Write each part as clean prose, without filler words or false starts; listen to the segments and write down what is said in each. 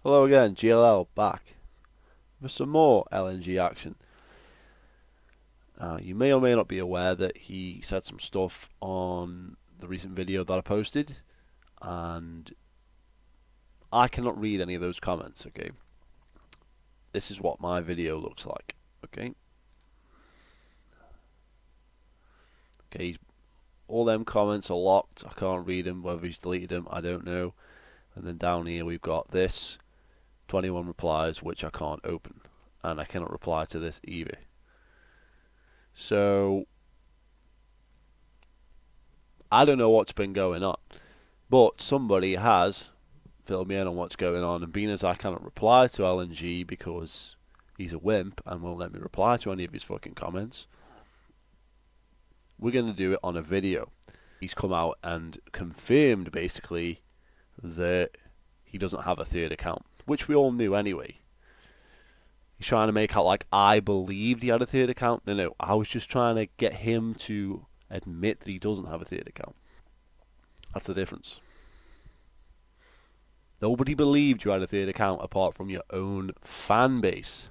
Hello again, GLL back for some more LNG action. You may or may not be aware that he said some stuff on the recent video that I posted, and I cannot read any of those comments, okay? This is what my video looks like, okay? Okay, all them comments are locked. I can't read them. Whether he's deleted them, I don't know. And then down here we've got this, 21 replies, which I can't open. And I cannot reply to this either. So I don't know what's been going on, but somebody has filled me in on what's going on, and being as I cannot reply to LNG because he's a wimp and won't let me reply to any of his fucking comments, we're going to do it on a video. He's come out and confirmed basically that he doesn't have a third account, which we all knew anyway. He's trying to make out like I believed he had a third account. No, I was just trying to get him to admit that he doesn't have a third account. That's the difference. Nobody believed you had a third account apart from your own fan base.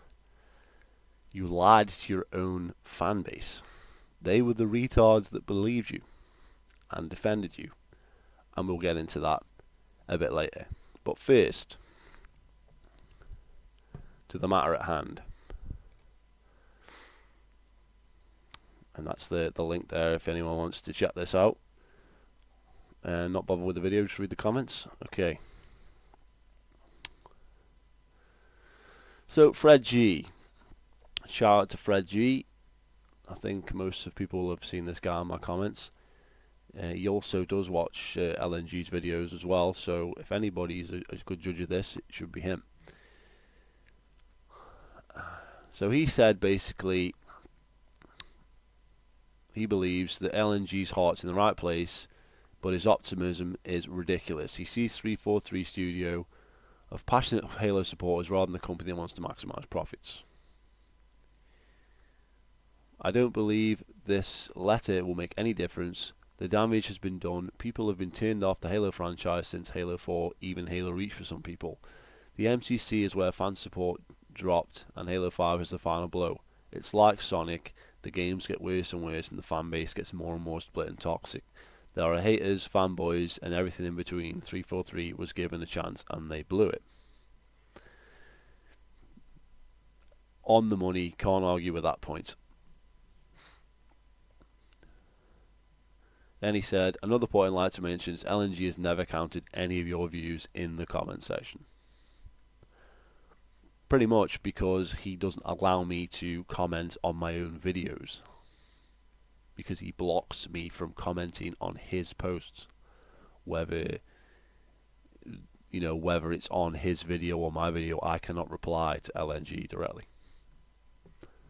You lied to your own fan base. They were the retards that believed you and defended you. And we'll get into that a bit later. But first, to the matter at hand. And that's the link there if anyone wants to check this out. And not bother with the video, just read the comments. Okay. So Fred G. Shout out to Fred G. I think most of people have seen this guy in my comments. He also does watch LNG's videos as well, so if anybody's a good judge of this, it should be him. So he said basically he believes that LNG's heart's in the right place, but his optimism is ridiculous. He sees 343 Studio of passionate Halo supporters rather than the company that wants to maximise profits. I don't believe this letter will make any difference. The damage has been done. People have been turned off the Halo franchise since Halo 4, even Halo Reach for some people. The MCC is where fan support dropped, and Halo 5 is the final blow. It's like Sonic. The games get worse and worse, and the fan base gets more and more split and toxic. There are haters, fanboys, and everything in between. 343 was given a chance, and they blew it. On the money, can't argue with that point. Then he said, another point I'd like to mention is LNG has never counted any of your views in the comment section. Pretty much because he doesn't allow me to comment on my own videos. Because he blocks me from commenting on his posts. Whether it's on his video or my video, I cannot reply to LNG directly.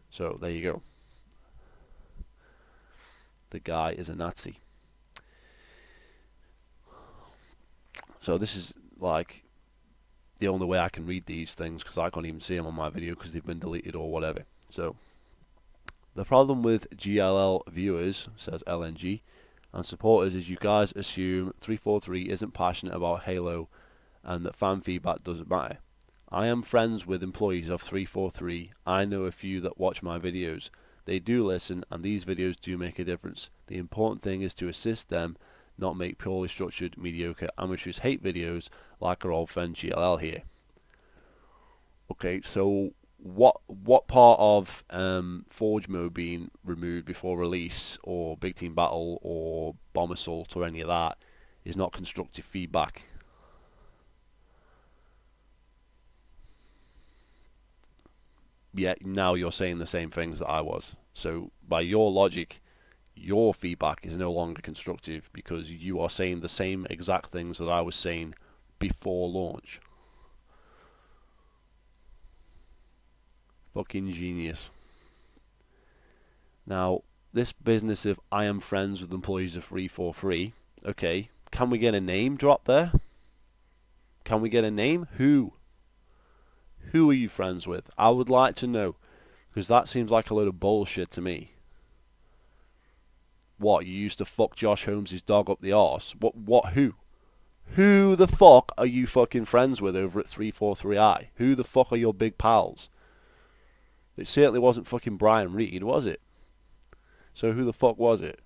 So there you go. The guy is a Nazi. So this is like the only way I can read these things, because I can't even see them on my video because they've been deleted or whatever. So the problem with GLL viewers, says LNG, and supporters is you guys assume 343 isn't passionate about Halo and that fan feedback doesn't matter. I am friends with employees of 343. I know a few that watch my videos. They do listen, and these videos do make a difference. The important thing is to assist them, not make poorly structured, mediocre, amateurs hate videos like our old friend GLL here. Okay, so what part of Forge Mode being removed before release, or Big Team Battle, or Bomb Assault, or any of that, is not constructive feedback? Yet now you're saying the same things that I was. So by your logic, your feedback is no longer constructive because you are saying the same exact things that I was saying before launch. Fucking genius. Now, this business of I am friends with employees of 343, okay, can we get a name drop there? Can we get a name? Who? Who are you friends with? I would like to know, because that seems like a load of bullshit to me. What, you used to fuck Josh Holmes' dog up the arse? What, who? Who the fuck are you fucking friends with over at 343i? Who the fuck are your big pals? It certainly wasn't fucking Brian Reed, was it? So who the fuck was it?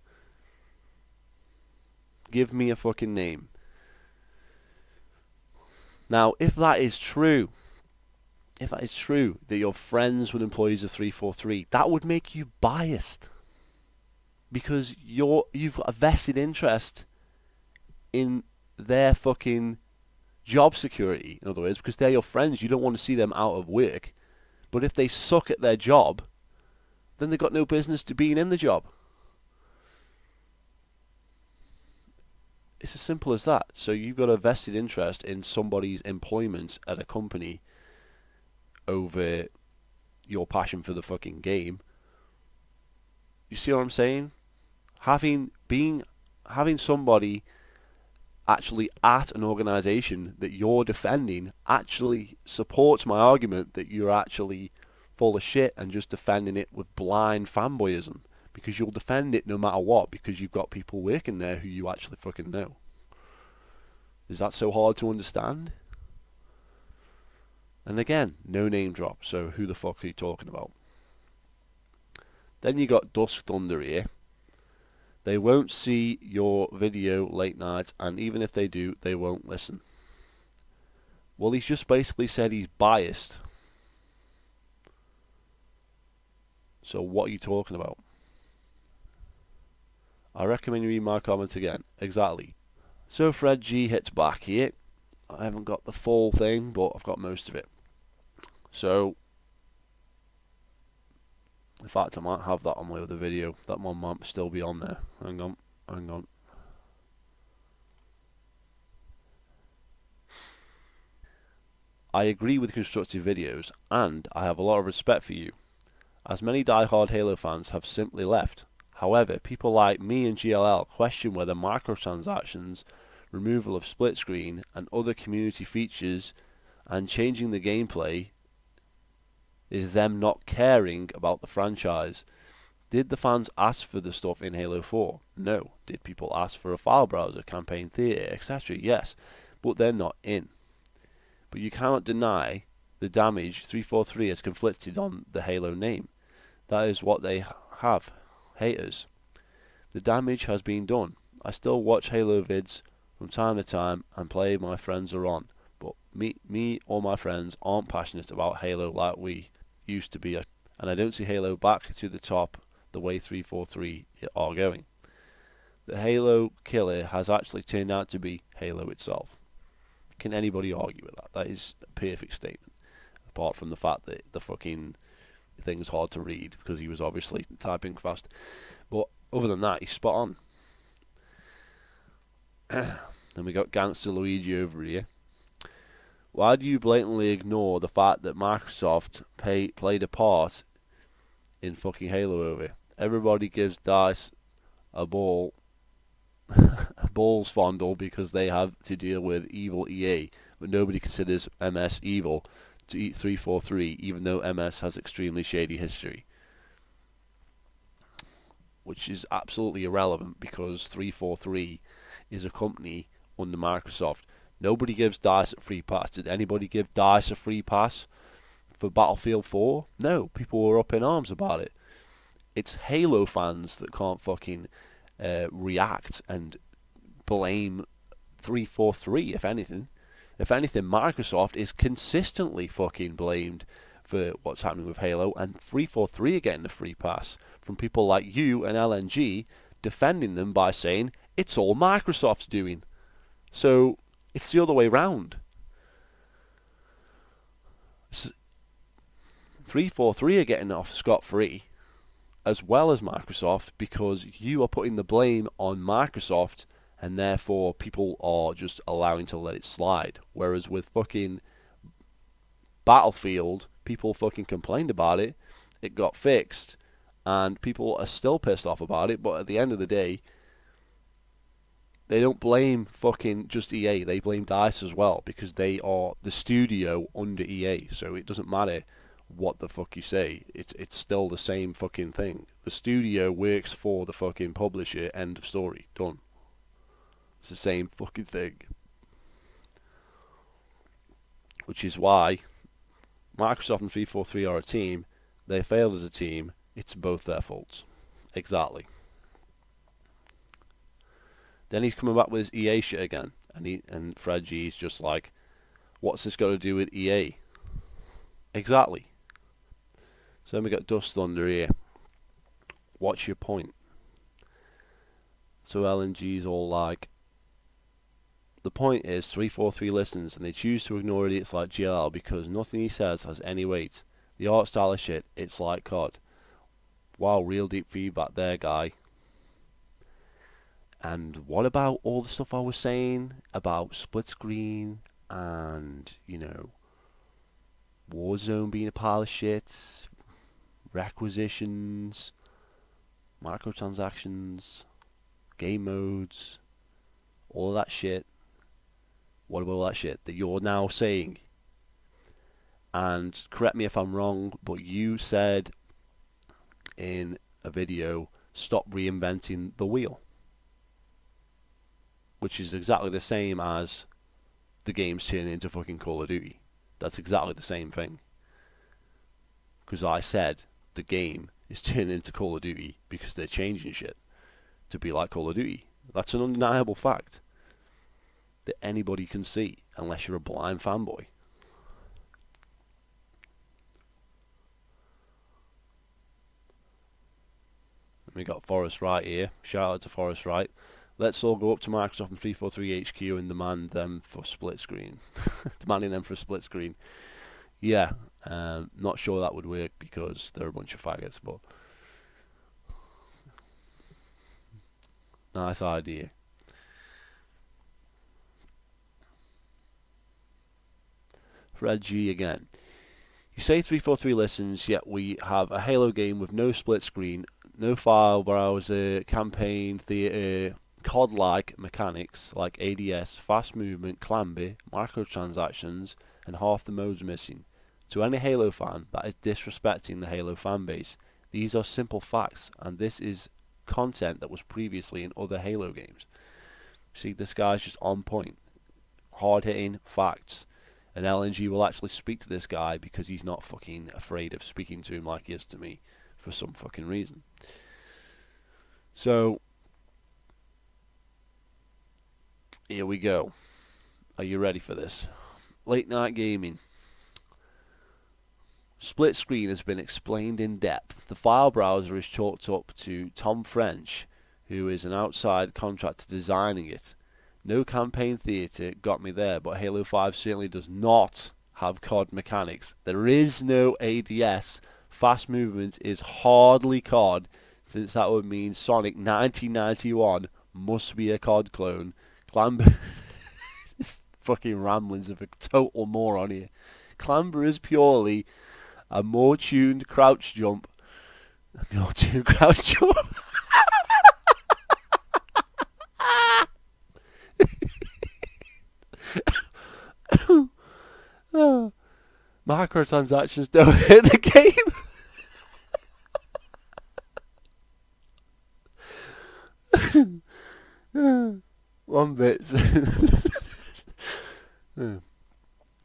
Give me a fucking name. Now, if that is true that you're friends with employees of 343, that would make you biased. Because you've got a vested interest in their fucking job security, in other words, because they're your friends. You don't want to see them out of work. But if they suck at their job, then they've got no business to being in the job. It's as simple as that. So you've got a vested interest in somebody's employment at a company over your passion for the fucking game. You see what I'm saying? Having somebody actually at an organisation that you're defending actually supports my argument that you're actually full of shit and just defending it with blind fanboyism, because you'll defend it no matter what because you've got people working there who you actually fucking know. Is that so hard to understand? And again, no name drop, so who the fuck are you talking about? Then you got Dusk Thunder here. They won't see your video late night, and even if they do, they won't listen. Well, he's just basically said he's biased. So what are you talking about? I recommend you read my comment again. Exactly. So Fred G hits back here. I haven't got the full thing, but I've got most of it. So, in fact, I might have that on my other video. That one might still be on there. Hang on. I agree with constructive videos, and I have a lot of respect for you, as many die-hard Halo fans have simply left. However, people like me and GLL question whether microtransactions, removal of split screen, and other community features, and changing the gameplay is them not caring about the franchise. Did the fans ask for the stuff in Halo 4? No. Did people ask for a file browser, campaign theatre, etc.? Yes, but they're not in. But you cannot deny the damage 343 has conflicted on the Halo name. That is what they have. Haters. The damage has been done. I still watch Halo vids from time to time and play my friends are on. But me or my friends aren't passionate about Halo like we used to be. And I don't see Halo back to the top the way 343 are going. The Halo killer has actually turned out to be Halo itself. Can anybody argue with that? That is a perfect statement. Apart from the fact that the fucking thing's hard to read because he was obviously typing fast. But other than that, he's spot on. Then we got Gangster Luigi over here. Why do you blatantly ignore the fact that Microsoft played a part in fucking Halo over? Everybody gives DICE a balls fondle because they have to deal with evil EA, but nobody considers MS evil to eat 343, even though MS has extremely shady history. Which is absolutely irrelevant because 343 is a company under Microsoft. Nobody gives DICE a free pass. Did anybody give DICE a free pass for Battlefield 4? No, people were up in arms about it. It's Halo fans that can't fucking react and blame 343, if anything. If anything, Microsoft is consistently fucking blamed for what's happening with Halo, and 343 are getting the free pass from people like you and LNG defending them by saying it's all Microsoft's doing. So it's the other way round. 343 are getting off scot-free as well as Microsoft because you are putting the blame on Microsoft, and therefore people are just allowing to let it slide. Whereas with fucking Battlefield, people fucking complained about it, it got fixed, and people are still pissed off about it, but at the end of the day, they don't blame fucking just EA, they blame DICE as well, because they are the studio under EA, so it doesn't matter what the fuck you say, it's still the same fucking thing. The studio works for the fucking publisher, end of story, done. It's the same fucking thing. which is why Microsoft and 343 are a team. They failed as a team. It's both their faults. Exactly. Then he's coming back with his EA shit again, and Fred G's just like, what's this got to do with EA? Exactly. So then we got Dust Thunder here. What's your point? So LNG's all like, the point is 343 listens and they choose to ignore idiots like GLL because nothing he says has any weight. The art style is shit, it's like COD. Wow, real deep feedback there, guy. And what about all the stuff I was saying about split screen and, you know, Warzone being a pile of shit, requisitions, microtransactions, game modes, all of that shit? What about all that shit that you're now saying? And correct me if I'm wrong, but you said in a video, stop reinventing the wheel. Which is exactly the same as the game's turning into fucking Call of Duty. That's exactly the same thing. Because I said the game is turning into Call of Duty because they're changing shit to be like Call of Duty. That's an undeniable fact that anybody can see, unless you're a blind fanboy. And we got Forrest Wright here. Shout out to Forrest Wright. Let's all go up to Microsoft and 343 HQ and demand them for split screen. Demanding them for a split screen. Yeah, not sure that would work because they're a bunch of faggots, but nice idea. Fred G again. You say 343 listens, yet we have a Halo game with no split screen, no file browser, campaign, theatre, COD-like mechanics like ADS, fast movement, clamber, microtransactions, and half the modes missing. To any Halo fan, that is disrespecting the Halo fanbase. These are simple facts, and this is content that was previously in other Halo games. See, this guy's just on point. Hard-hitting facts. And LNG will actually speak to this guy because he's not fucking afraid of speaking to him like he is to me for some fucking reason. So, here we go. Are you ready for this? Late night gaming. Split screen has been explained in depth. The file browser is chalked up to Tom French, who is an outside contractor designing it. No campaign theatre got me there, but Halo 5 certainly does not have COD mechanics. There is no ADS. Fast movement is hardly COD, since that would mean Sonic 1991 must be a COD clone. Clamber... fucking ramblings of a total moron here. Clamber is purely a more tuned crouch jump. A more tuned crouch jump. Microtransactions don't hit the game. One bit.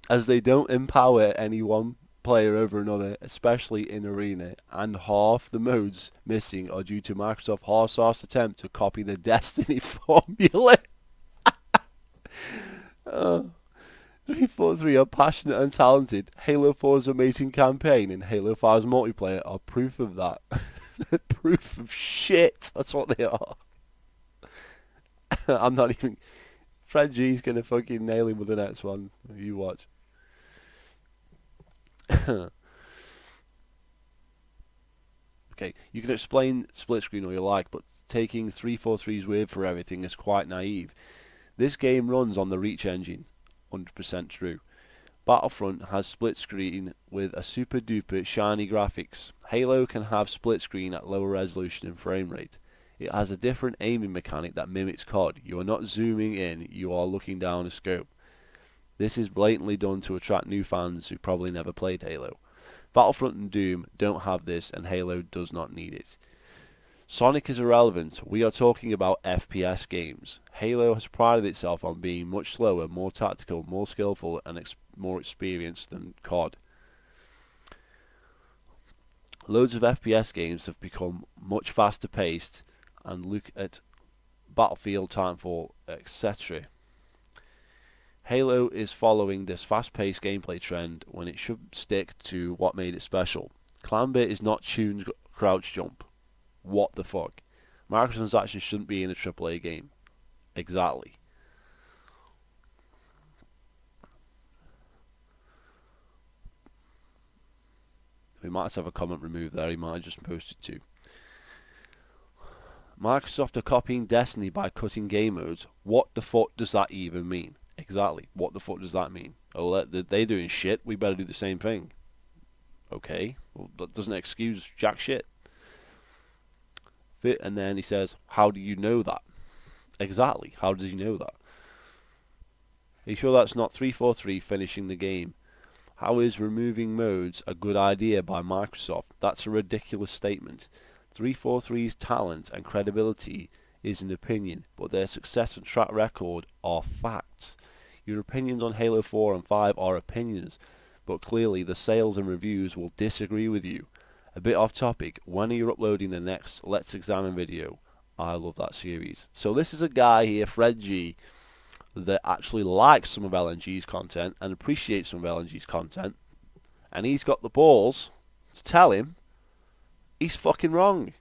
As they don't empower any one player over another, especially in Arena, and half the modes missing are due to Microsoft's half-assed attempt to copy the Destiny formula. 343 are passionate and talented. Halo 4's amazing campaign and Halo 5's multiplayer are proof of that. Proof of shit. That's what they are. I'm not even... Fred G's gonna fucking nail him with the next one. You watch. Okay, you can explain split screen all you like, but taking 343's word for everything is quite naive. This game runs on the Reach engine. 100% true. Battlefront has split screen with a super duper shiny graphics. Halo can have split screen at lower resolution and frame rate. It has a different aiming mechanic that mimics COD. You are not zooming in, you are looking down a scope. This is blatantly done to attract new fans who probably never played Halo. Battlefront and Doom don't have this, and Halo does not need it. Sonic is irrelevant. We are talking about FPS games. Halo has prided itself on being much slower, more tactical, more skillful, and more experienced than COD. Loads of FPS games have become much faster paced, and look at Battlefield, Titanfall, etc. Halo is following this fast-paced gameplay trend when it should stick to what made it special. Clan-bait is not tuned crouch jump. What the fuck? Microtransactions shouldn't be in a AAA game. Exactly. We might have a comment removed there, he might have just posted too. Microsoft are copying Destiny by cutting game modes. What the fuck does that even mean? Exactly. What the fuck does that mean? Oh, they're doing shit, we better do the same thing. Okay, well, that doesn't excuse jack shit. And then he says, how do you know that? Exactly, how does he know that? Are you sure that's not 343 finishing the game? How is removing modes a good idea by Microsoft? That's a ridiculous statement. 343's talent and credibility is an opinion, but their success and track record are facts. Your opinions on Halo 4 and 5 are opinions, but clearly the sales and reviews will disagree with you. A bit off topic, when are you uploading the next Let's Examine video? I love that series. So this is a guy here, Fred G, that actually likes some of LNG's content and appreciates some of LNG's content, and he's got the balls to tell him he's fucking wrong.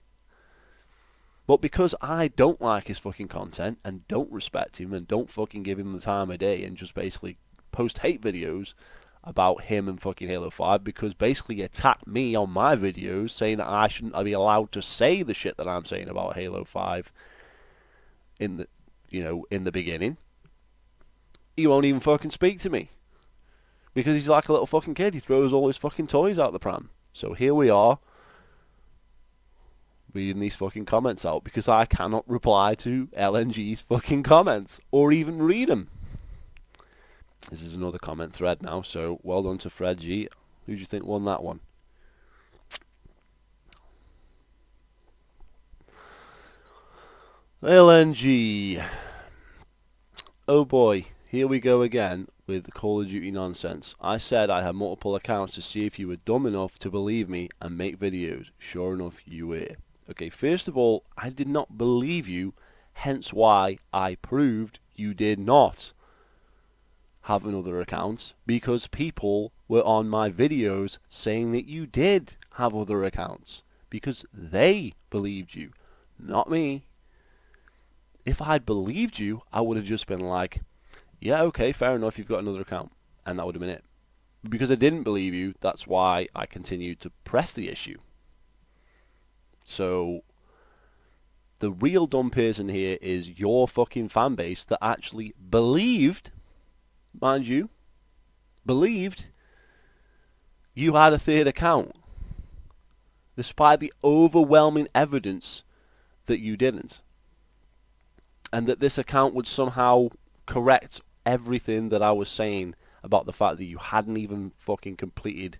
But because I don't like his fucking content and don't respect him and don't fucking give him the time of day and just basically post hate videos about him and fucking Halo 5, because basically he attacked me on my videos saying that I shouldn't be allowed to say the shit that I'm saying about Halo 5 in the beginning. He won't even fucking speak to me. Because he's like a little fucking kid. He throws all his fucking toys out the pram. So here we are, reading these fucking comments out, because I cannot reply to LNG's fucking comments, or even read them. This is another comment thread now, so well done to Fred G. Who do you think won that one? LNG. Oh boy, here we go again with the Call of Duty nonsense. I said I had multiple accounts to see if you were dumb enough to believe me and make videos. Sure enough, you were. Okay, first of all, I did not believe you, hence why I proved you did not have another account, because people were on my videos saying that you did have other accounts, because they believed you, not me. If I'd believed you, I would have just been like, yeah, okay, fair enough, you've got another account, and that would have been it. Because I didn't believe you, that's why I continued to press the issue. So the real dumb person here is your fucking fan base that actually believed, mind you, believed you had a third account, despite the overwhelming evidence that you didn't. And that this account would somehow correct everything that I was saying about the fact that you hadn't even fucking completed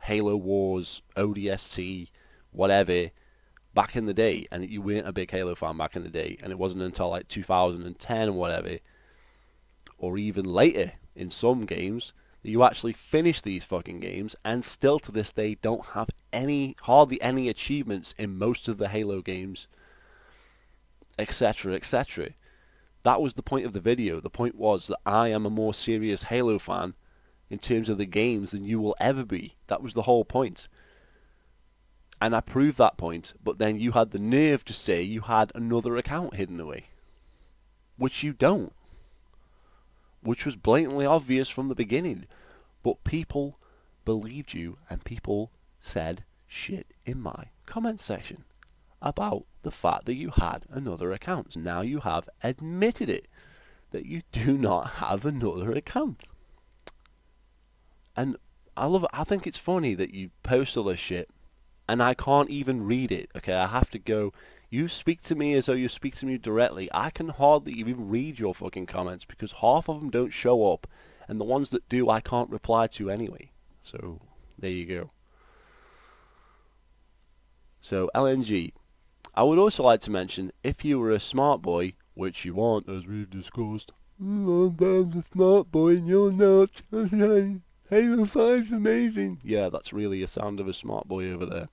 Halo Wars, ODST, whatever, back in the day, and that you weren't a big Halo fan back in the day, and it wasn't until like 2010 or whatever, or even later in some games, that you actually finished these fucking games, and still to this day don't have hardly any achievements in most of the Halo games, etc, etc. That was the point of the video. The point was that I am a more serious Halo fan in terms of the games than you will ever be. That was the whole point. And I proved that point, but then you had the nerve to say you had another account hidden away. Which you don't. Which was blatantly obvious from the beginning. But people believed you, and people said shit in my comment section about the fact that you had another account. Now you have admitted it, that you do not have another account. And I love it. I think it's funny that you post all this shit and I can't even read it. Okay, I have to go, you speak to me as though you speak to me directly. I can hardly even read your fucking comments because half of them don't show up, and the ones that do I can't reply to anyway. So there you go. So LNG, I would also like to mention, if you were a smart boy, which you aren't as we've discussed, I'm a smart boy and you're not. Halo 5's amazing. Yeah, that's really a sound of a smart boy over there.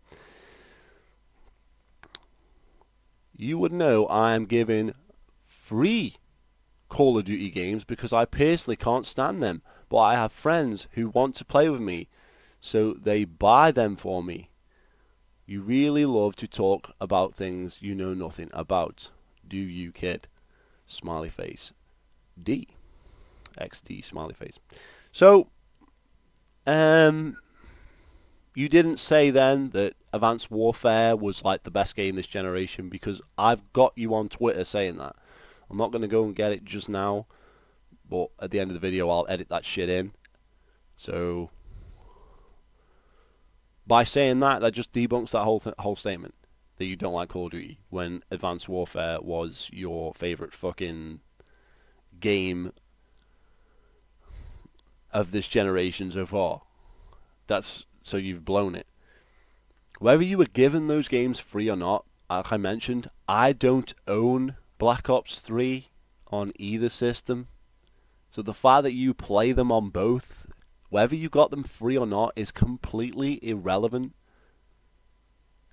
You would know I am giving free Call of Duty games because I personally can't stand them. But I have friends who want to play with me, so they buy them for me. You really love to talk about things you know nothing about. Do you, kid? Smiley face. D. XD smiley face. So, you didn't say then that Advanced Warfare was like the best game this generation because I've got you on Twitter saying that. I'm not going to go and get it just now, but at the end of the video I'll edit that shit in. So, by saying that, that just debunks that whole statement that you don't like Call of Duty when Advanced Warfare was your favorite fucking game of this generation so far. So you've blown it. Whether you were given those games free or not, like I mentioned, I don't own Black Ops 3 on either system. So the fact that you play them on both, whether you got them free or not, is completely irrelevant.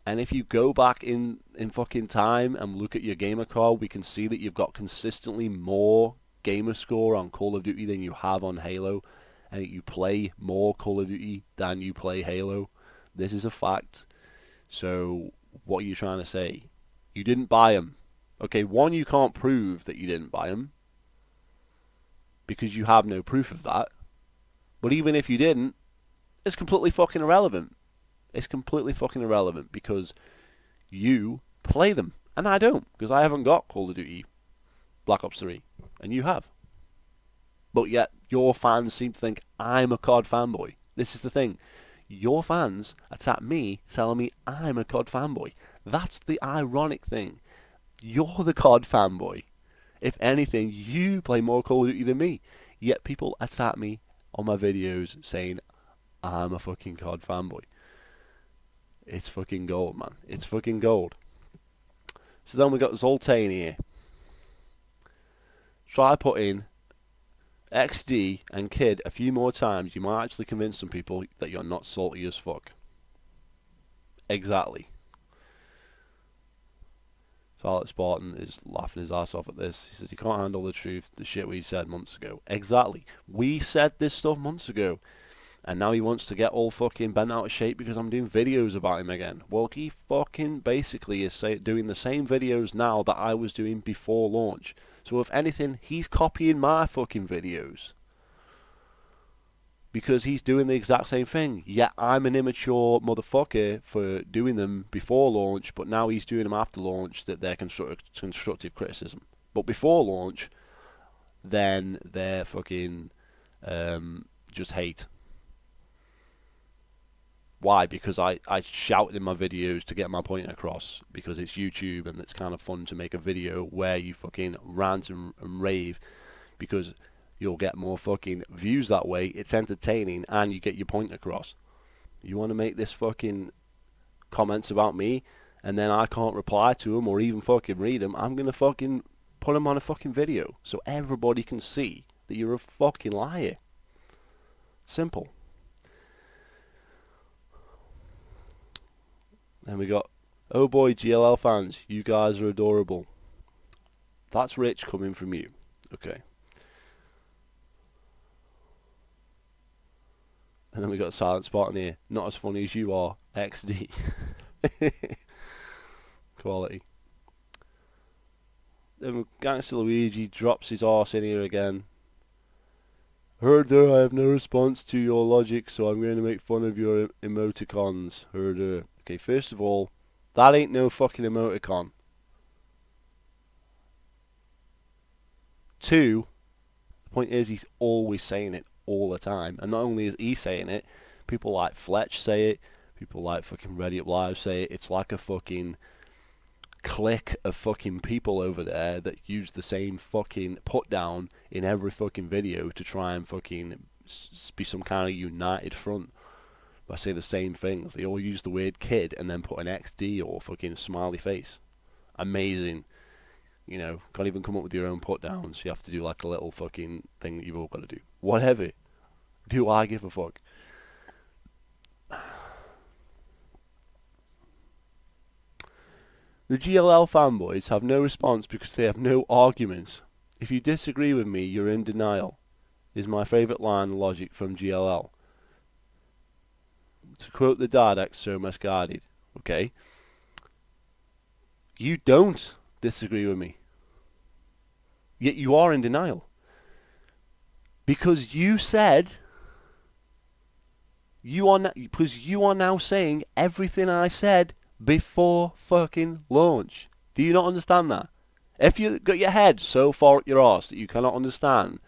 And if you go back in fucking time and look at your gamer card, we can see that you've got consistently more gamer score on Call of Duty than you have on Halo. And you play more Call of Duty than you play Halo. This is a fact. So what are you trying to say? You didn't buy them. Okay, one, you can't prove that you didn't buy them because you have no proof of that. But even if you didn't, it's completely fucking irrelevant. It's completely fucking irrelevant because you play them. And I don't, because I haven't got Call of Duty Black Ops 3. And you have. But yet, your fans seem to think I'm a COD fanboy. This is the thing. Your fans attack me, telling me I'm a COD fanboy. That's the ironic thing. You're the COD fanboy. If anything, you play more Call of Duty than me. Yet people attack me on my videos saying I'm a fucking COD fanboy. It's fucking gold, man. It's fucking gold. So then we got Zoltane here. Try putting XD and Kid a few more times. You might actually convince some people that you're not salty as fuck. Exactly. Scarlet Spartan is laughing his ass off at this. He says he can't handle the truth, the shit we said months ago. Exactly. We said this stuff months ago. And now he wants to get all fucking bent out of shape because I'm doing videos about him again. Well, he fucking basically is doing the same videos now that I was doing before launch. So if anything, he's copying my fucking videos. Because he's doing the exact same thing. Yet I'm an immature motherfucker for doing them before launch, but now he's doing them after launch that they're constructive criticism. But before launch, then they're fucking just hate. Why? Because I shout in my videos to get my point across, because it's YouTube and it's kind of fun to make a video where you fucking rant and rave, because you'll get more fucking views that way, it's entertaining, and you get your point across. You want to make this fucking comments about me, and then I can't reply to them or even fucking read them, I'm going to fucking put them on a fucking video, so everybody can see that you're a fucking liar. Simple. Then we got, oh boy, GLL fans, you guys are adorable. That's rich coming from you. Okay. And then we got Silent Spartan here. Not as funny as you are, XD. Quality. Then Gangster Luigi drops his arse in here again. Herder, I have no response to your logic, so I'm going to make fun of your emoticons. Herder. Okay, first of all, that ain't no fucking emoticon. 2, the point is he's always saying it all the time. And not only is he saying it, people like Fletch say it, people like fucking Reddit Live say it. It's like a fucking clique of fucking people over there that use the same fucking put down in every fucking video to try and fucking be some kind of united front. I say the same things. They all use the word kid and then put an XD or fucking smiley face. Amazing. You know, can't even come up with your own put downs. You have to do like a little fucking thing that you've all got to do. Whatever. Do I give a fuck? The GLL fanboys have no response because they have no arguments. If you disagree with me, you're in denial, is my favourite line of logic from GLL. To quote the Dardex, so misguided. Okay? You don't disagree with me. Yet you are in denial. Because you said... because you are now saying everything I said before fucking launch. Do you not understand that? If you got your head so far up your arse that you cannot understand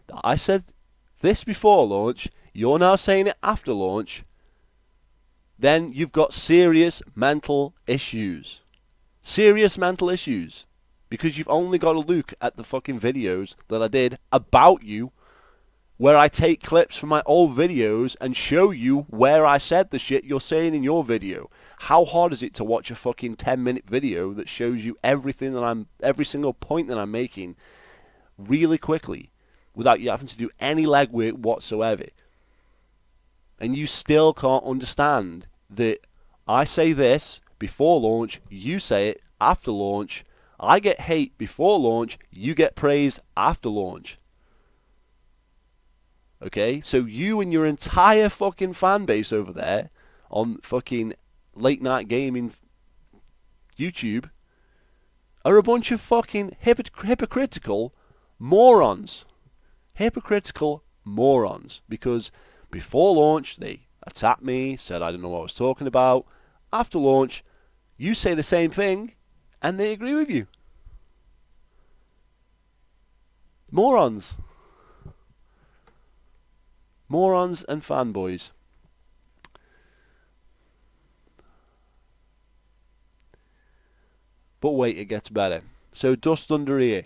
that I said this before launch, you're now saying it after launch, then you've got serious mental issues. Serious mental issues. Because you've only got to look at the fucking videos that I did about you, where I take clips from my old videos and show you where I said the shit you're saying in your video. How hard is it to watch a fucking 10-minute video that shows you everything that every single point that I'm making really quickly without you having to do any legwork whatsoever? And you still can't understand that I say this before launch, you say it after launch, I get hate before launch, you get praise after launch. Okay, so you and your entire fucking fan base over there on fucking late night gaming YouTube are a bunch of fucking hypocritical morons. Hypocritical morons. Because before launch, they attacked me, said I didn't know what I was talking about. After launch, you say the same thing, and they agree with you. Morons. Morons and fanboys. But wait, it gets better. So Dust Under Here.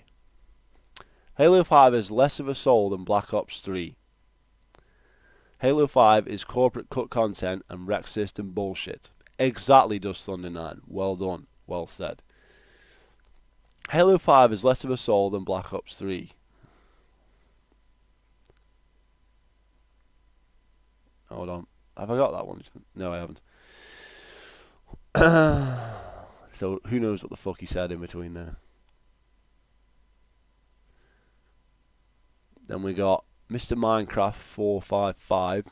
Halo 5 has less of a soul than Black Ops 3. Halo 5 is corporate cut content and rec system bullshit. Exactly, Dust Thunder 9. Well done. Well said. Halo 5 is less of a soul than Black Ops 3. Hold on. Have I got that one? No, I haven't. So who knows what the fuck he said in between there. Then we got Mr. Minecraft 455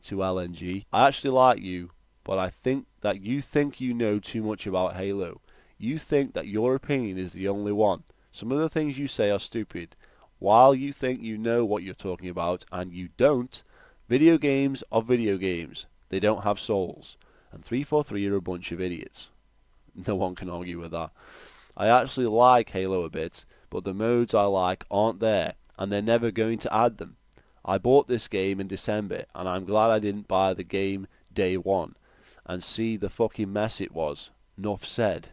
to LNG. I actually like you, but I think that you think you know too much about Halo. You think that your opinion is the only one. Some of the things you say are stupid. While you think you know what you're talking about, and you don't, video games are video games. They don't have souls. And 343 are a bunch of idiots. No one can argue with that. I actually like Halo a bit, but the modes I like aren't there, and they're never going to add them. I bought this game in December, and I'm glad I didn't buy the game day one, and see the fucking mess it was. Nuff said.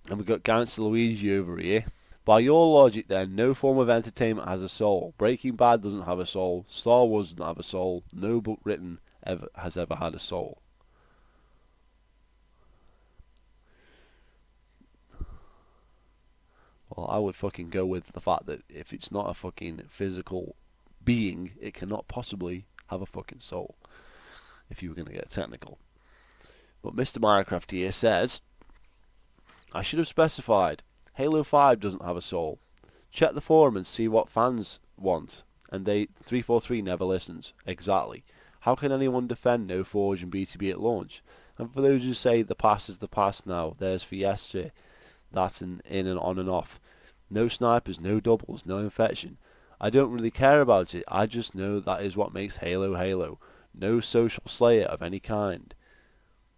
And we've got Gangster Luigi over here. By your logic then, no form of entertainment has a soul. Breaking Bad doesn't have a soul. Star Wars doesn't have a soul. No book written has ever had a soul. Well, I would fucking go with the fact that if it's not a fucking physical being, it cannot possibly have a fucking soul. If you were going to get technical. But Mr. Minecraft here says, I should have specified. Halo 5 doesn't have a soul. Check the forum and see what fans want. And 343 never listens. Exactly. How can anyone defend No Forge and BTB at launch? And for those who say the past is the past now, there's Fiesta. That's in and on and off. No snipers, no doubles, no infection. I don't really care about it. I just know that is what makes Halo Halo. No social slayer of any kind.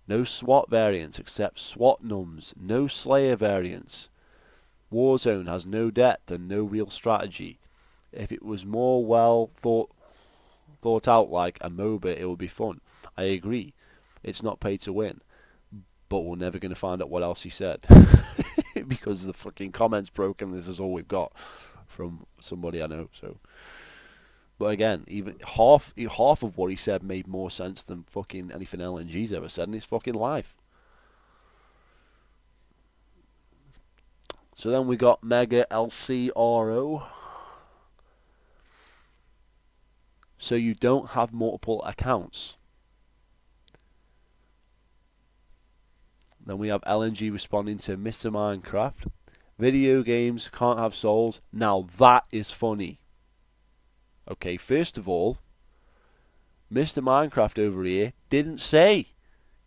No SWAT variants except SWAT nums. No slayer variants. Warzone has no depth and no real strategy. If it was more well thought out like a MOBA, it would be fun. I agree. It's not pay to win. But we're never going to find out what else he said. Because the fucking comments broke and this is all we've got from somebody I know. So, but again, even half of what he said made more sense than fucking anything LNG's ever said in his fucking life. So then we got Mega LCRO. So you don't have multiple accounts. Then we have LNG responding to Mr. Minecraft. Video games can't have souls. Now that is funny. Okay, first of all, Mr. Minecraft over here didn't say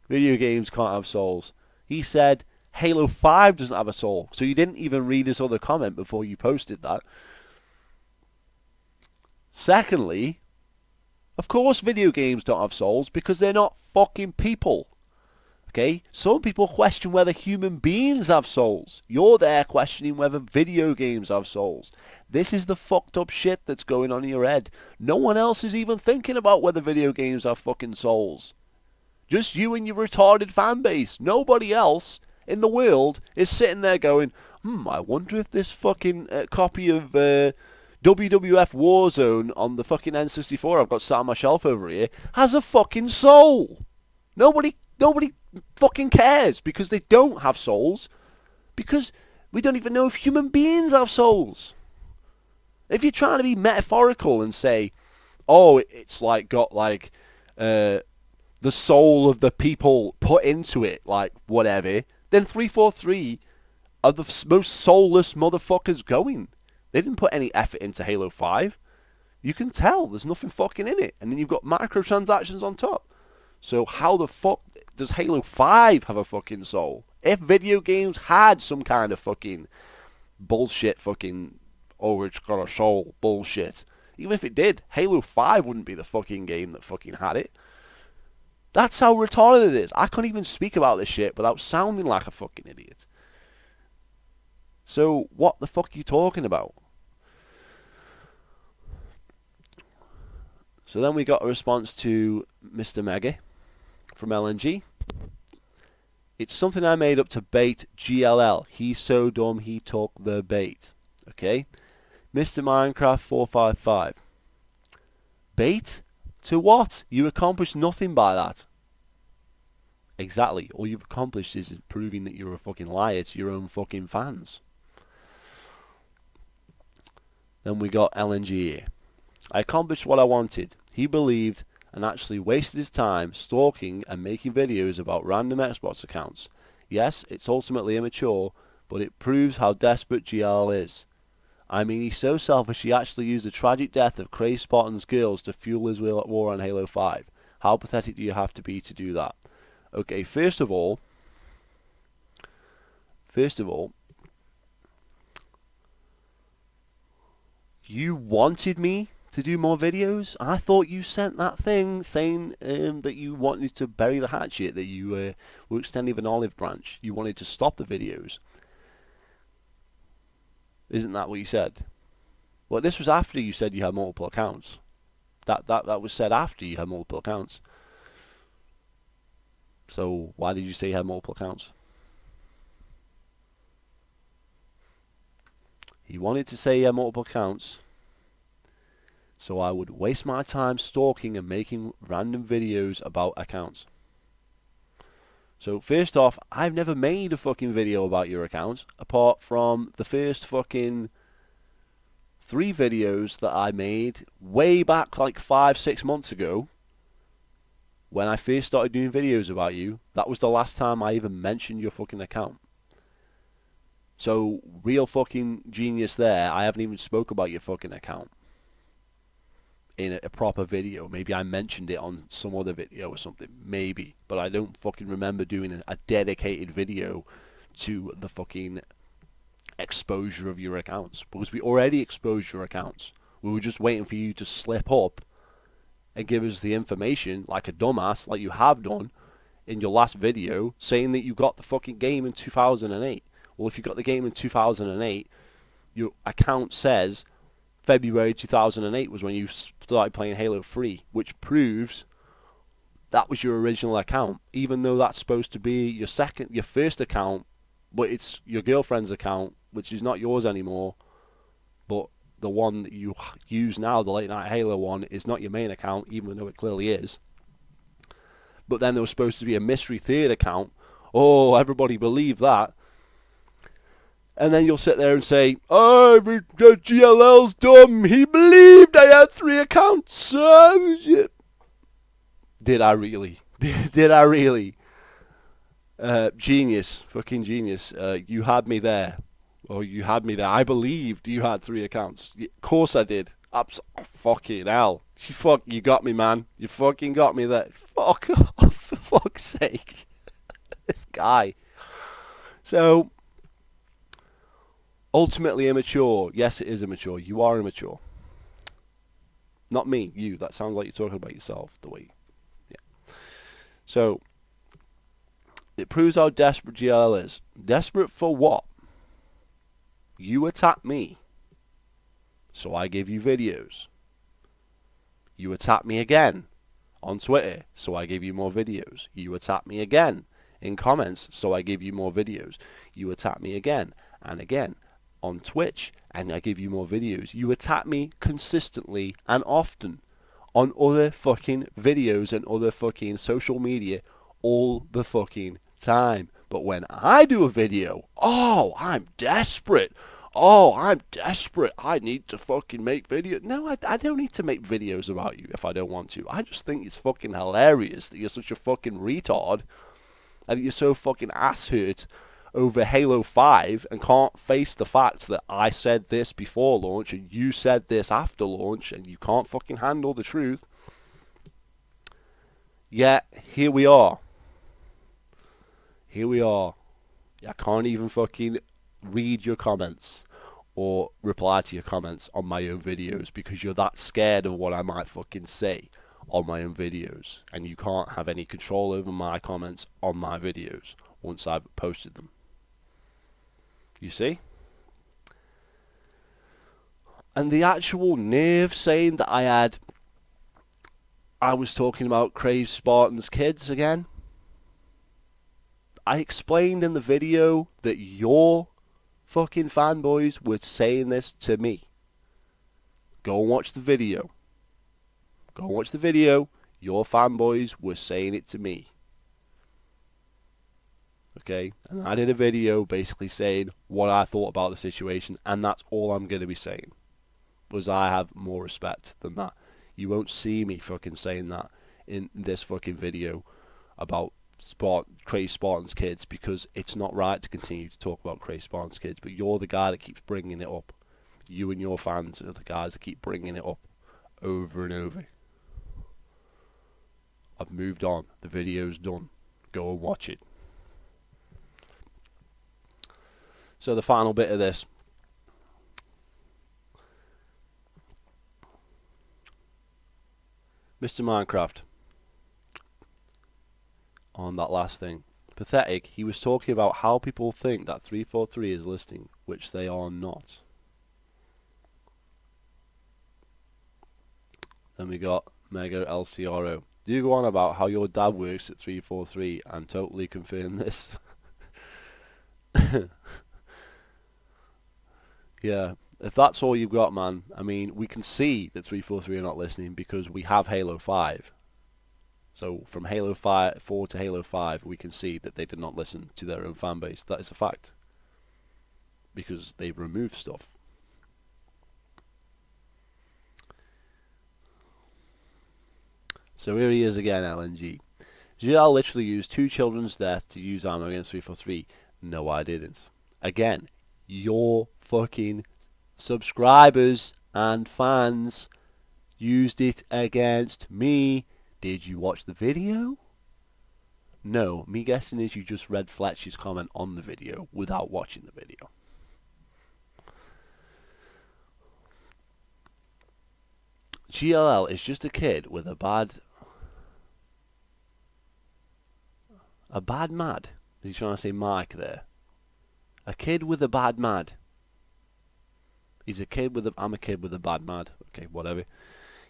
video games can't have souls. He said Halo 5 doesn't have a soul. So you didn't even read his other comment before you posted that. Secondly, of course video games don't have souls because they're not fucking people. Okay? Some people question whether human beings have souls. You're there questioning whether video games have souls. This is the fucked up shit that's going on in your head. No one else is even thinking about whether video games have fucking souls. Just you and your retarded fan base. Nobody else in the world is sitting there going, I wonder if this fucking copy of WWF Warzone on the fucking N64 I've got sat on my shelf over here has a fucking soul. Nobody fucking cares because they don't have souls. Because we don't even know if human beings have souls. If you're trying to be metaphorical and say, oh, it's like got like the soul of the people put into it, like whatever, then 343 are the most soulless motherfuckers going. They didn't put any effort into Halo 5. You can tell there's nothing fucking in it. And then you've got microtransactions on top. So how the fuck does Halo 5 have a fucking soul? If video games had some kind of fucking bullshit fucking, oh, it's got a soul bullshit. Even if it did, Halo 5 wouldn't be the fucking game that fucking had it. That's how retarded it is. I can't even speak about this shit without sounding like a fucking idiot. So, what the fuck are you talking about? So then we got a response to Mr. Mega from LNG. It's something I made up to bait GLL. He's so dumb he took the bait. Okay? Mr. Minecraft 455. Bait? To what? You accomplished nothing by that. Exactly. All you've accomplished is proving that you're a fucking liar to your own fucking fans. Then we got LNG here. I accomplished what I wanted. He believed and actually wasted his time stalking and making videos about random Xbox accounts. Yes, it's ultimately immature, but it proves how desperate GL is. I mean, he's so selfish he actually used the tragic death of Cray Spartan's girls to fuel his war on Halo 5. How pathetic do you have to be to do that? Okay, first of all, you wanted me to do more videos? I thought you sent that thing saying that you wanted to bury the hatchet, that you were extending an olive branch. You wanted to stop the videos. Isn't that what you said? Well, this was after you said you had multiple accounts. That was said after you had multiple accounts. So why did you say you had multiple accounts? He wanted to say he had multiple accounts, so I would waste my time stalking and making random videos about accounts. So first off, I've never made a fucking video about your account, apart from the first fucking 3 videos that I made way back like 5-6 months ago. When I first started doing videos about you, that was the last time I even mentioned your fucking account. So, real fucking genius there, I haven't even spoke about your fucking account in a proper video. Maybe I mentioned it on some other video or something, maybe. But I don't fucking remember doing a dedicated video to the fucking exposure of your accounts. Because we already exposed your accounts. We were just waiting for you to slip up and give us the information like a dumbass, like you have done in your last video, saying that you got the fucking game in 2008. Well, if you got the game in 2008, your account says February 2008 was when you started playing Halo 3, which proves that was your original account, even though that's supposed to be your first account, but it's your girlfriend's account, which is not yours anymore, but the one that you use now, the Late Night Halo one, is not your main account, even though it clearly is. But then there was supposed to be a mystery third account. Oh, everybody believed that. And then you'll sit there and say, oh, GLL's dumb. He believed I had 3 accounts. Did I really? Did I really? Genius. Fucking genius. You had me there. Or you had me there. I believed you had 3 accounts. Of course I did. Fucking hell. You got me, man. You fucking got me there. Fuck off, for fuck's sake. This guy. So, ultimately immature. Yes, it is immature. You are immature. Not me, you. That sounds like you're talking about yourself, the way. Yeah. So, it proves how desperate GLL is. Desperate for what? You attacked me, so I gave you videos. You attacked me again on Twitter, so I gave you more videos. You attacked me again in comments, so I gave you more videos. You attacked me again and again on Twitch, and I give you more videos. You attack me consistently and often on other fucking videos and other fucking social media all the fucking time. But when I do a video, oh, I'm desperate. Oh, I'm desperate. I need to fucking make videos. No, I don't need to make videos about you if I don't want to. I just think it's fucking hilarious that you're such a fucking retard and that you're so fucking ass hurt over Halo 5 and can't face the fact that I said this before launch and you said this after launch and you can't fucking handle the truth. Yet, here we are. Here we are. I can't even fucking read your comments or reply to your comments on my own videos because you're that scared of what I might fucking say on my own videos, and you can't have any control over my comments on my videos once I've posted them. You see? And the actual nerve saying that I was talking about Crazy Spartan's kids again. I explained in the video that your fucking fanboys were saying this to me. Go and watch the video. Go and watch the video. Your fanboys were saying it to me. Okay? And I did a video basically saying what I thought about the situation, and that's all I'm going to be saying. Was I have more respect than that. You won't see me fucking saying that in this fucking video about Crazy Spartan's kids, because it's not right to continue to talk about Crazy Spartan's kids, but you're the guy that keeps bringing it up. You and your fans are the guys that keep bringing it up over and over. I've moved on. The video's done. Go and watch it. So the final bit of this. Mr. Minecraft. On that last thing. Pathetic. He was talking about how people think that 343 is listening, which they are not. Then we got Mega LCRO. Do you go on about how your dad works at 343 and totally confirm this? Yeah, if that's all you've got, man, I mean, we can see that 343 are not listening because we have Halo 5. So from Halo 4 to Halo 5, we can see that they did not listen to their own fan base. That is a fact. Because they've removed stuff. So here he is again, LNG. GL literally used 2 children's death to use ammo against 343. No, I didn't. Again, your fucking subscribers and fans used it against me. Did you watch the video? No, me guessing is you just read Fletcher's comment on the video without watching the video. GLL is just a kid with a bad mad. Is he trying to say Mike there? A kid with a bad mad. He's a kid with a... I'm a kid with a bad mad. Okay, whatever.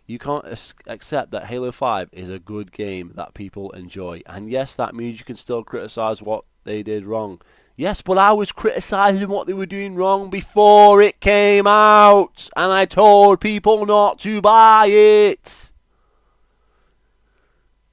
You can't accept that Halo 5 is a good game that people enjoy. And yes, that means you can still criticize what they did wrong. Yes, but I was criticizing what they were doing wrong before it came out. And I told people not to buy it.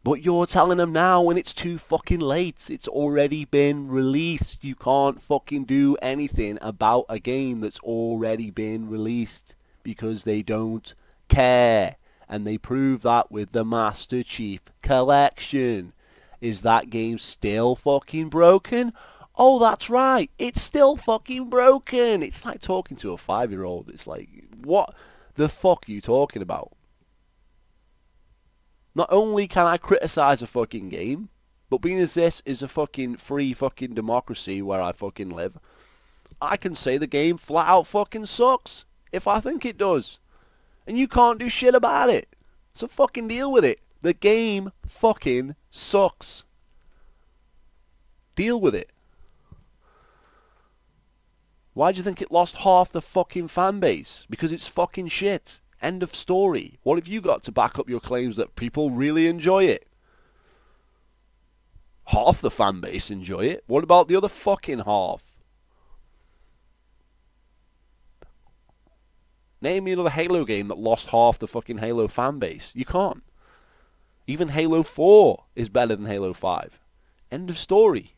But you're telling them now when it's too fucking late. It's already been released. You can't fucking do anything about a game that's already been released because they don't care. And they prove that with the Master Chief Collection. Is that game still fucking broken? Oh, that's right. It's still fucking broken. It's like talking to a 5-year-old. It's like, what the fuck are you talking about? Not only can I criticize a fucking game, but being as this is a fucking free fucking democracy where I fucking live, I can say the game flat out fucking sucks if I think it does. And you can't do shit about it. So fucking deal with it. The game fucking sucks. Deal with it. Why do you think it lost half the fucking fan base? Because it's fucking shit. End of story. What have you got to back up your claims that people really enjoy it? Half the fan base enjoy it. What about the other fucking half? Name me another Halo game that lost half the fucking Halo fan base. You can't. Even Halo 4 is better than Halo 5. End of story.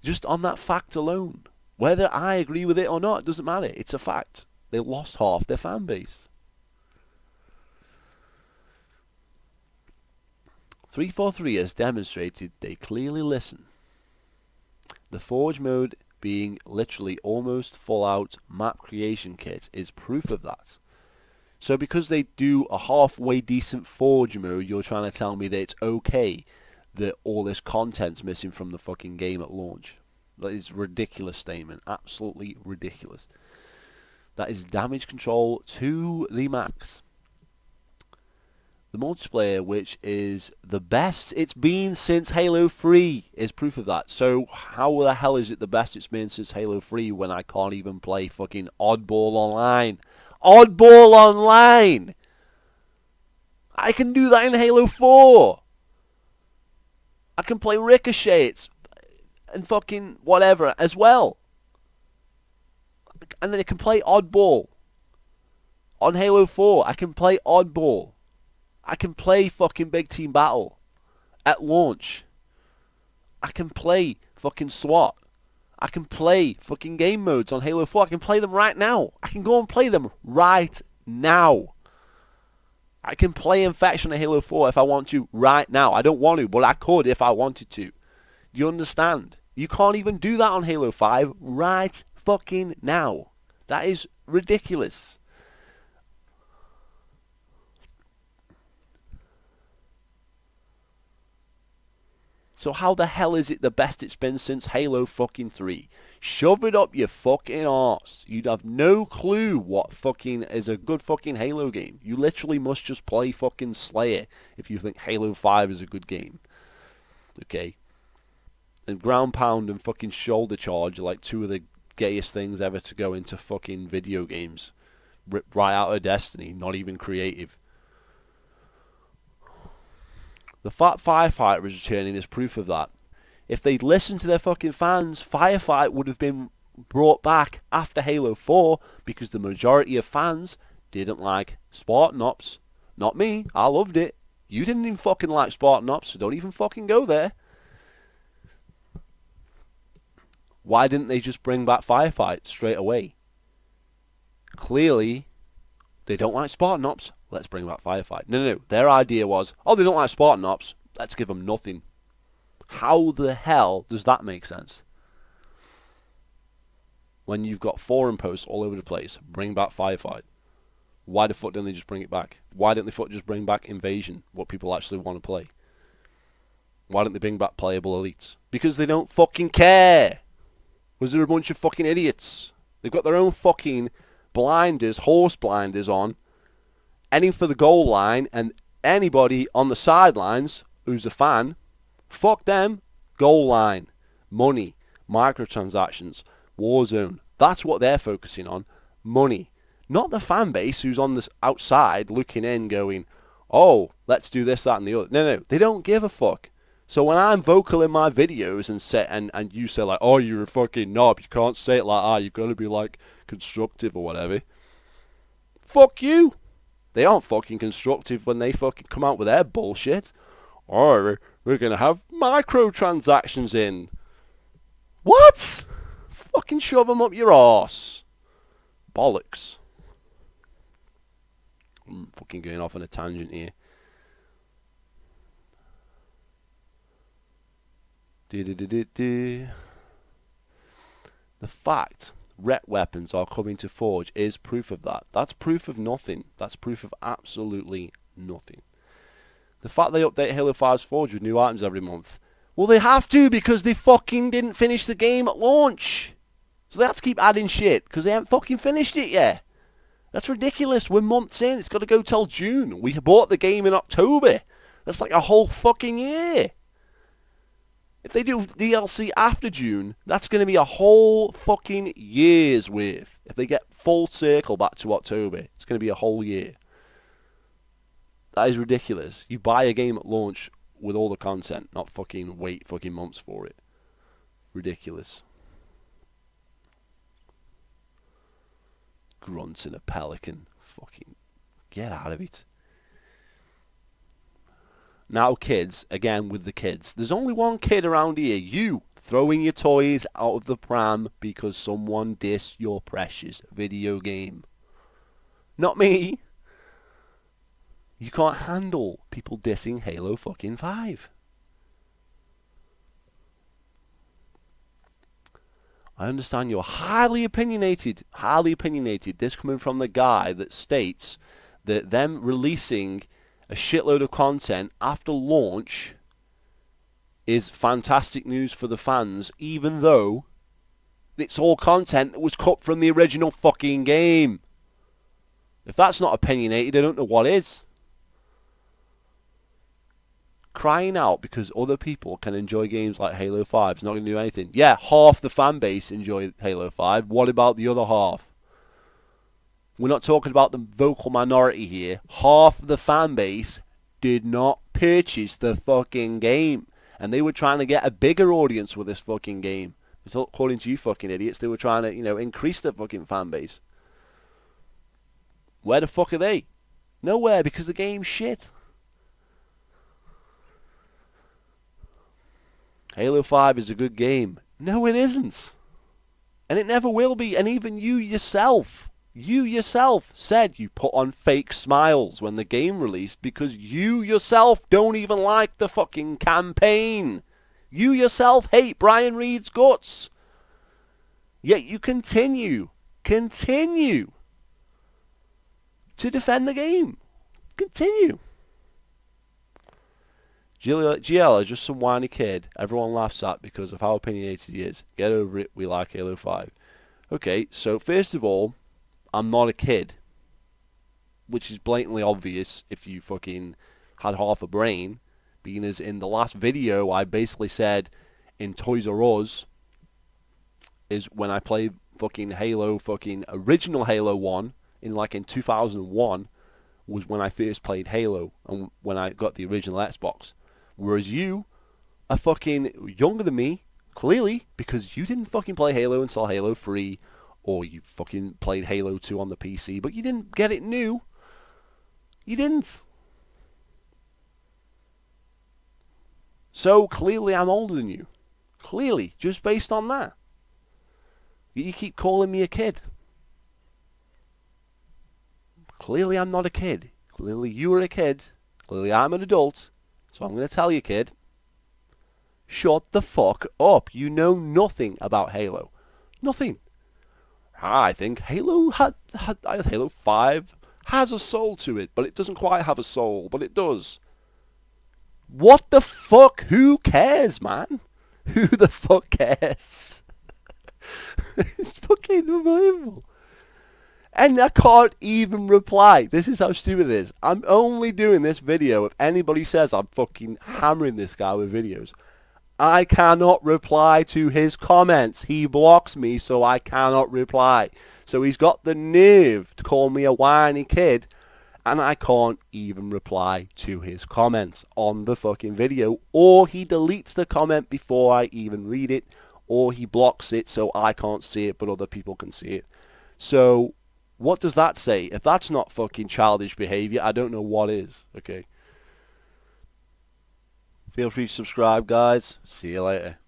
Just on that fact alone. Whether I agree with it or not, it doesn't matter. It's a fact. They lost half their fan base. 343 has demonstrated they clearly listen. The Forge mode being literally almost full-out map creation kit is proof of that. So because they do a halfway decent Forge mode, you're trying to tell me that it's okay that all this content's missing from the fucking game at launch. That is a ridiculous statement. Absolutely ridiculous. That is damage control to the max. The multiplayer, which is the best it's been since Halo 3, is proof of that. So how the hell is it the best it's been since Halo 3 when I can't even play fucking Oddball Online? Oddball Online! I can do that in Halo 4! I can play Ricochet and fucking whatever as well. And then I can play Oddball. On Halo 4, I can play Oddball. I can play fucking Big Team Battle at launch. I can play fucking SWAT. I can play fucking game modes on Halo 4. I can play them right now. I can go and play them right now. I can play Infection on Halo 4 if I want to right now. I don't want to, but I could if I wanted to. Do you understand? You can't even do that on Halo 5 right fucking now. That is ridiculous. So how the hell is it the best it's been since Halo fucking 3? Shove it up your fucking arse. You'd have no clue what fucking is a good fucking Halo game. You literally must just play fucking Slayer if you think Halo 5 is a good game. Okay? And Ground Pound and fucking Shoulder Charge are like two of the gayest things ever to go into fucking video games. Ripped right out of Destiny, not even creative. The fact Firefighter is returning is proof of that. If they'd listened to their fucking fans, Firefight would have been brought back after Halo 4 because the majority of fans didn't like Spartan Ops. Not me, I loved it. You didn't even fucking like Spartan Ops, so don't even fucking go there. Why didn't they just bring back Firefight straight away? Clearly, they don't like Spartan Ops. Let's bring back Firefight. No. Their idea was, oh, they don't like Spartan Ops. Let's give them nothing. How the hell does that make sense? When you've got forum posts all over the place, bring back Firefight. Why the fuck didn't they just bring it back? Why didn't they just bring back Invasion, what people actually want to play? Why didn't they bring back Playable Elites? Because they don't fucking care. Was there a bunch of fucking idiots? They've got their own fucking blinders, horse blinders on, heading for the goal line, and anybody on the sidelines who's a fan, fuck them. Goal line, money, microtransactions, Warzone. That's what they're focusing on. Money. Not the fan base who's on the outside looking in going, oh, let's do this, that, and the other. No. They don't give a fuck. So when I'm vocal in my videos and you say like, oh, you're a fucking knob, you can't say it like that, you've got to be like constructive or whatever. Fuck you. They aren't fucking constructive when they fucking come out with their bullshit. Or we're going to have microtransactions in. What? Fucking shove them up your arse. Bollocks. I'm fucking going off on a tangent here. The fact ret weapons are coming to Forge is proof of that. That's proof of nothing. That's proof of absolutely nothing. The fact they update Halo 5's Forge with new items every month. Well, they have to because they fucking didn't finish the game at launch. So they have to keep adding shit because they haven't fucking finished it yet. That's ridiculous. We're months in. It's got to go till June. We bought the game in October. That's like a whole fucking year. If they do DLC after June, that's going to be a whole fucking year's worth. If they get full circle back to October, it's going to be a whole year. That is ridiculous. You buy a game at launch with all the content, not fucking wait fucking months for it. Ridiculous. Grunts in a pelican. Fucking get out of it. Now, kids, again with the kids. There's only one kid around here. You throwing your toys out of the pram because someone dissed your precious video game. Not me. You can't handle people dissing Halo fucking 5. I understand you're highly opinionated. Highly opinionated. This coming from the guy that states that them releasing a shitload of content after launch is fantastic news for the fans, even though it's all content that was cut from the original fucking game. If that's not opinionated, I don't know what is. Crying out because other people can enjoy games like Halo 5 is not going to do anything. Yeah, half the fan base enjoy Halo 5. What about the other half? We're not talking about the vocal minority here. Half the fan base did not purchase the fucking game. And they were trying to get a bigger audience with this fucking game. According to you fucking idiots, they were trying to, increase their fucking fan base. Where the fuck are they? Nowhere, because the game's shit. Halo 5 is a good game. No, it isn't. And it never will be. And even you yourself said you put on fake smiles when the game released because you yourself don't even like the fucking campaign. You yourself hate Brian Reed's guts. Yet you continue to defend the game. Continue. GL is just some whiny kid everyone laughs at because of how opinionated he is. Get over it, we like Halo 5. Okay, so first of all, I'm not a kid. Which is blatantly obvious if you fucking had half a brain. Being as in the last video I basically said in Toys R Us is when I played fucking Halo, fucking original Halo 1 in 2001 was when I first played Halo and when I got the original Xbox. Whereas you are fucking younger than me, clearly, because you didn't fucking play Halo until Halo 3, or you fucking played Halo 2 on the PC, but you didn't get it new. You didn't. So, clearly I'm older than you. Clearly, just based on that. You keep calling me a kid. Clearly I'm not a kid. Clearly you are a kid. Clearly I'm an adult. So I'm going to tell you, kid, shut the fuck up. You know nothing about Halo. Nothing. I think Halo 5 has a soul to it, but it doesn't quite have a soul, but it does. What the fuck? Who cares, man? Who the fuck cares? It's fucking unbelievable. And I can't even reply. This is how stupid it is. I'm only doing this video if anybody says I'm fucking hammering this guy with videos. I cannot reply to his comments. He blocks me, so I cannot reply. So he's got the nerve to call me a whiny kid, and I can't even reply to his comments on the fucking video. Or he deletes the comment before I even read it, or he blocks it so I can't see it, but other people can see it. So What does that say? If that's not fucking childish behavior, I don't know what is. Okay. Feel free to subscribe, guys. See you later.